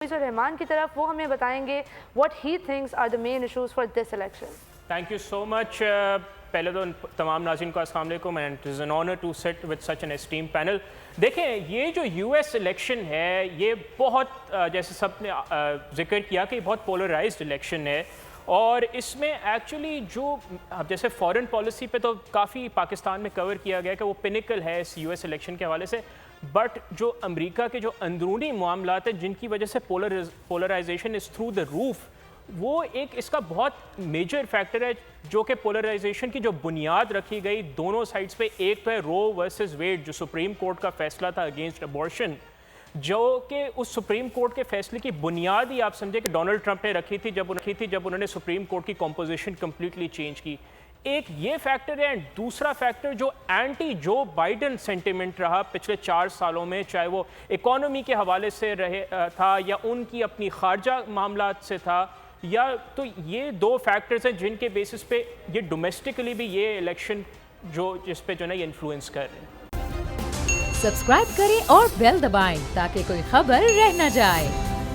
Mr. Rahman की तरफ, वो हमें बताएंगे what he thinks are the main issues for this election. Thank you so much. पहले तो तमाम नाज़रीन को अस्सलाम वालेकुम and it is an honor to sit with such an esteemed panel. देखें, ये जो US इलेक्शन है ये बहुत जैसे सब ने जिक्र किया कि बहुत पोलराइज्ड इलेक्शन है और इसमें एक्चुअली जो जैसे फॉरेन पॉलिसी पे तो काफ़ी पाकिस्तान में कवर किया गया कि वो पिनिकल है इस US इलेक्शन के हवाले से, बट जो अमेरिका के जो अंदरूनी मामलात हैं जिनकी वजह से polarisation is through the roof, वो एक इसका बहुत मेजर फैक्टर है जो कि पोलराइजेशन की जो बुनियाद रखी गई दोनों साइड्स पे। एक तो है रो वर्सेस वेड जो सुप्रीम कोर्ट का फैसला था अगेंस्ट अबॉर्शन, जो कि उस सुप्रीम कोर्ट के फैसले की बुनियाद ही आप समझे कि डोनाल्ड ट्रंप ने रखी थी जब उन्होंने सुप्रीम कोर्ट की कॉम्पोजिशन कम्प्लीटली चेंज की। एक ये फैक्टर है। दूसरा फैक्टर जो एंटी जो बाइडन सेंटिमेंट रहा पिछले 4 सालों में, चाहे वो इकोनॉमी के हवाले से रहे था या उनकी अपनी खारजा मामलात से था, या तो ये 2 फैक्टर्स हैं जिनके बेसिस पे ये डोमेस्टिकली भी ये इलेक्शन जिस पे जो है इन्फ्लुएंस कर रहे हैं। सब्सक्राइब करें और बेल दबाएं ताकि कोई खबर रह न जाए।